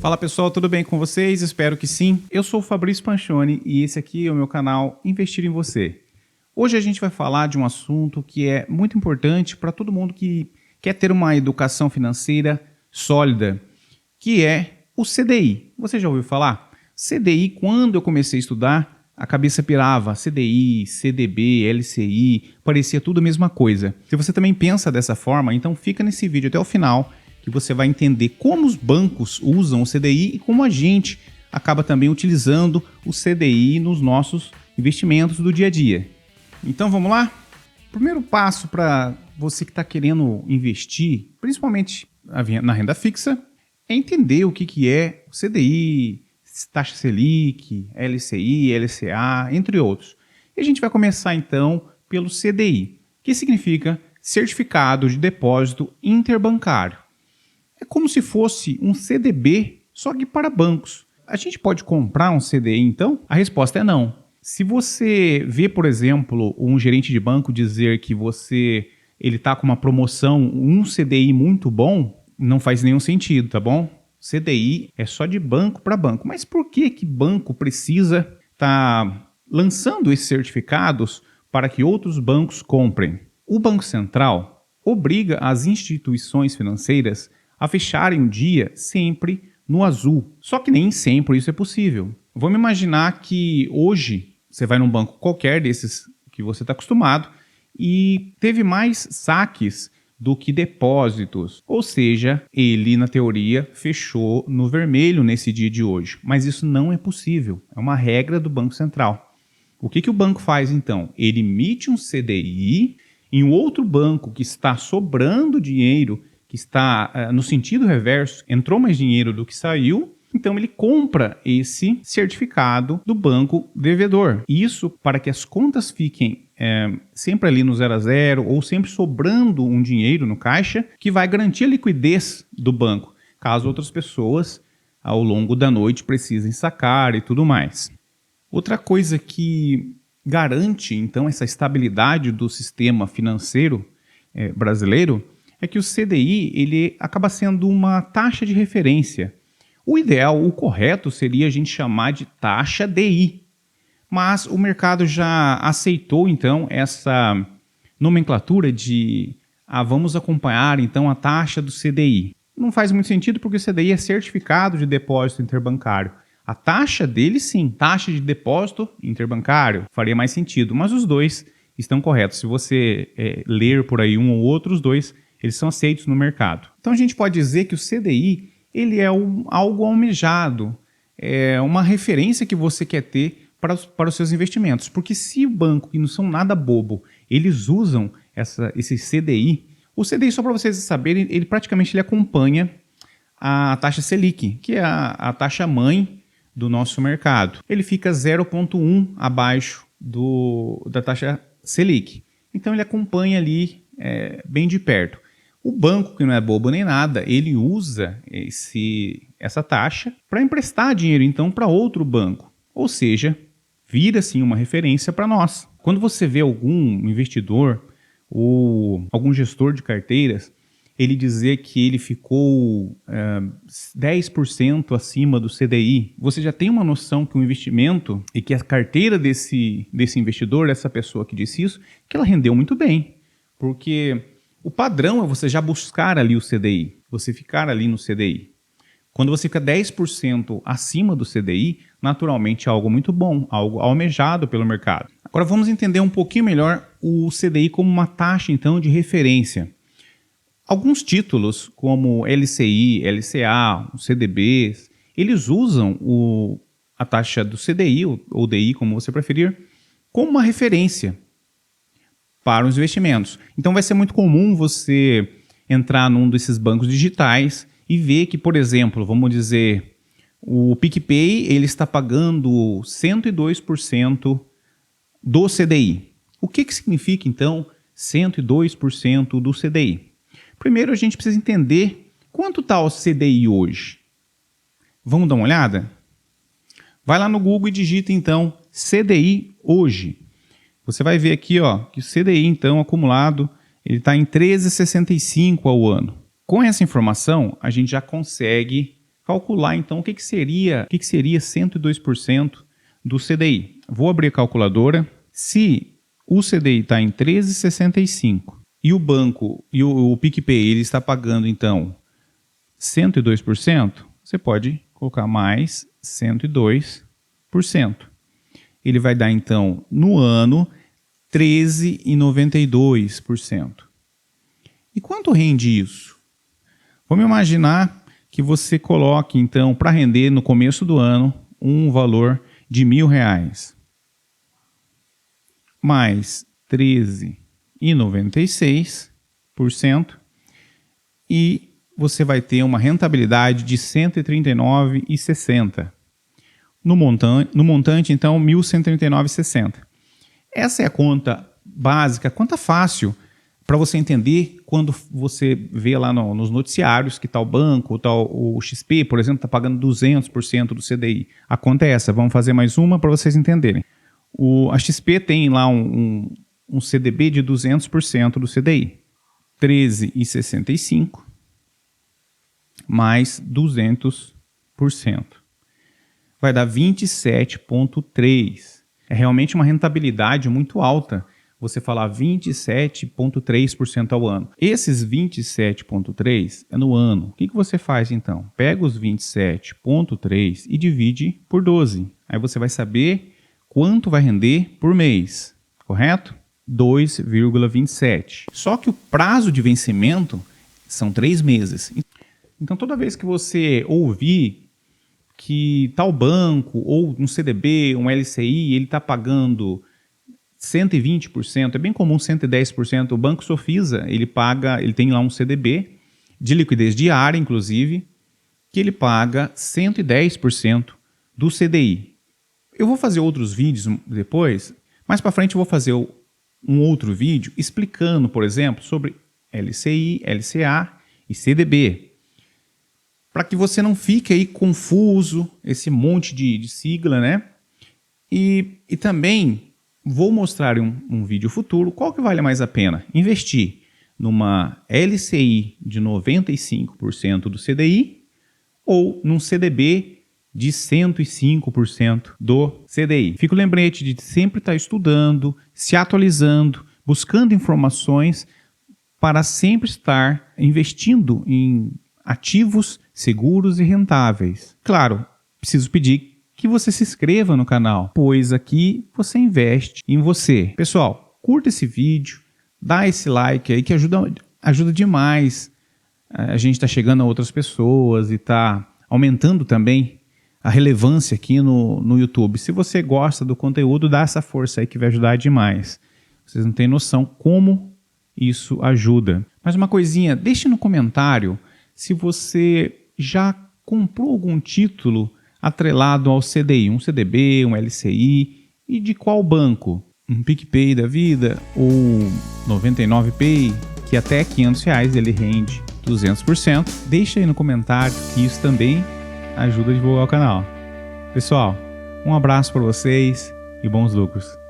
Fala pessoal, tudo bem com vocês? Espero que sim. Eu sou o Fabrício Panchoni e esse aqui é o meu canal Investir em Você. Hoje a gente vai falar de um assunto que é muito importante para todo mundo que quer ter uma educação financeira sólida, que é o CDI. Você já ouviu falar? CDI, quando eu comecei a estudar, a cabeça pirava. CDI, CDB, LCI, parecia tudo a mesma coisa. Se você também pensa dessa forma, então fica nesse vídeo até o final, que você vai entender como os bancos usam o CDI e como a gente acaba também utilizando o CDI nos nossos investimentos do dia a dia. Então vamos lá? Primeiro passo para você que está querendo investir, principalmente na renda fixa, é entender o que é o CDI, taxa Selic, LCI, LCA, entre outros. E a gente vai começar então pelo CDI, que significa Certificado de Depósito Interbancário. É como se fosse um CDB, só que para bancos. A gente pode comprar um CDI então? A resposta é não. Se você vê, por exemplo, um gerente de banco dizer que ele está com uma promoção, um CDI muito bom, não faz nenhum sentido, tá bom? CDI é só de banco para banco. Mas por que banco precisa estar lançando esses certificados para que outros bancos comprem? O Banco Central obriga as instituições financeiras a fecharem o dia sempre no azul. Só que nem sempre isso é possível. Vamos imaginar que hoje você vai num banco qualquer desses que você está acostumado e teve mais saques do que depósitos. Ou seja, ele, na teoria, fechou no vermelho nesse dia de hoje. Mas isso não é possível. É uma regra do Banco Central. O que o banco faz, então? Ele emite um CDI em um outro banco que está sobrando dinheiro, que está no sentido reverso, entrou mais dinheiro do que saiu, então ele compra esse certificado do banco devedor. Isso para que as contas fiquem sempre ali no 0 a 0 ou sempre sobrando um dinheiro no caixa que vai garantir a liquidez do banco, caso outras pessoas ao longo da noite precisem sacar e tudo mais. Outra coisa que garante então essa estabilidade do sistema financeiro brasileiro é que o CDI ele acaba sendo uma taxa de referência. O ideal, o correto seria a gente chamar de taxa DI, mas o mercado já aceitou então essa nomenclatura de vamos acompanhar então a taxa do CDI. Não faz muito sentido porque o CDI é Certificado de Depósito Interbancário. A taxa dele sim, taxa de depósito interbancário, faria mais sentido, mas os dois estão corretos. Se você ler por aí um ou outro, os dois eles são aceitos no mercado. Então a gente pode dizer que o CDI ele é algo almejado, é uma referência que você quer ter para os seus investimentos. Porque se o banco, que não são nada bobo, eles usam esse CDI, o CDI, só para vocês saberem, ele praticamente acompanha a taxa Selic, que é a taxa mãe do nosso mercado. Ele fica 0,1 abaixo da taxa Selic. Então ele acompanha ali bem de perto. O banco, que não é bobo nem nada, ele usa essa taxa para emprestar dinheiro então para outro banco. Ou seja, vira assim uma referência para nós. Quando você vê algum investidor ou algum gestor de carteiras, ele dizer que ele ficou 10% acima do CDI, você já tem uma noção que o investimento e que a carteira desse investidor, dessa pessoa que disse isso, que ela rendeu muito bem. Porque o padrão é você já buscar ali o CDI, você ficar ali no CDI. Quando você fica 10% acima do CDI, naturalmente é algo muito bom, algo almejado pelo mercado. Agora vamos entender um pouquinho melhor o CDI como uma taxa então de referência. Alguns títulos, como LCI, LCA, os CDBs, eles usam a taxa do CDI, ou DI, como você preferir, como uma referência para os investimentos. Então vai ser muito comum você entrar num desses bancos digitais e ver que, por exemplo, vamos dizer, o PicPay ele está pagando 102% do CDI. O que significa, então, 102% do CDI? Primeiro, a gente precisa entender quanto está o CDI hoje. Vamos dar uma olhada? Vai lá no Google e digita, então, CDI hoje. Você vai ver aqui que o CDI, então, acumulado, ele está em 13,65 ao ano. Com essa informação, a gente já consegue calcular então o que seria 102% do CDI. Vou abrir a calculadora. Se o CDI está em 13,65 e o banco e o PicPay ele está pagando então 102%, você pode colocar mais 102%. Ele vai dar então no ano 13,92%. E quanto rende isso? Vamos imaginar que você coloque então para render no começo do ano um valor de R$1.000 mais 13,96% e você vai ter uma rentabilidade de R$ 139,60. No montante, então, R$ 1.139,60. Essa é a conta básica, conta fácil, para você entender quando você vê lá nos noticiários que tal banco, o XP, por exemplo, está pagando 200% do CDI. A conta é essa. Vamos fazer mais uma para vocês entenderem. A XP tem lá um CDB de 200% do CDI. 13,65 mais 200%. Vai dar 27,3%. É realmente uma rentabilidade muito alta você falar 27,3% ao ano. Esses 27,3% é no ano. O que você faz então? Pega os 27,3% e divide por 12. Aí você vai saber quanto vai render por mês, correto? 2,27. Só que o prazo de vencimento são 3 meses. Então toda vez que você ouvir que tal banco ou um CDB, um LCI, ele está pagando 120%, é bem comum 110%. O Banco Sofisa, ele tem lá um CDB de liquidez diária, inclusive, que ele paga 110% do CDI. Eu vou fazer outros vídeos depois, mais para frente eu vou fazer um outro vídeo explicando, por exemplo, sobre LCI, LCA e CDB. Para que você não fique aí confuso, esse monte de sigla, né? E também vou mostrar em um vídeo futuro qual que vale mais a pena. Investir numa LCI de 95% do CDI ou num CDB de 105% do CDI. Fica o lembrete de sempre estar estudando, se atualizando, buscando informações para sempre estar investindo em ativos seguros e rentáveis. Claro, preciso pedir que você se inscreva no canal, pois aqui você investe em você. Pessoal, curta esse vídeo, dá esse like aí que ajuda demais. A gente está chegando a outras pessoas e está aumentando também a relevância aqui no YouTube. Se você gosta do conteúdo, dá essa força aí que vai ajudar demais. Vocês não têm noção como isso ajuda. Mas uma coisinha, deixe no comentário se você já comprou algum título atrelado ao CDI, um CDB, um LCI, e de qual banco? Um PicPay da vida ou 99Pay, que até R$500 ele rende 200%. Deixa aí no comentário que isso também ajuda a divulgar o canal. Pessoal, um abraço para vocês e bons lucros.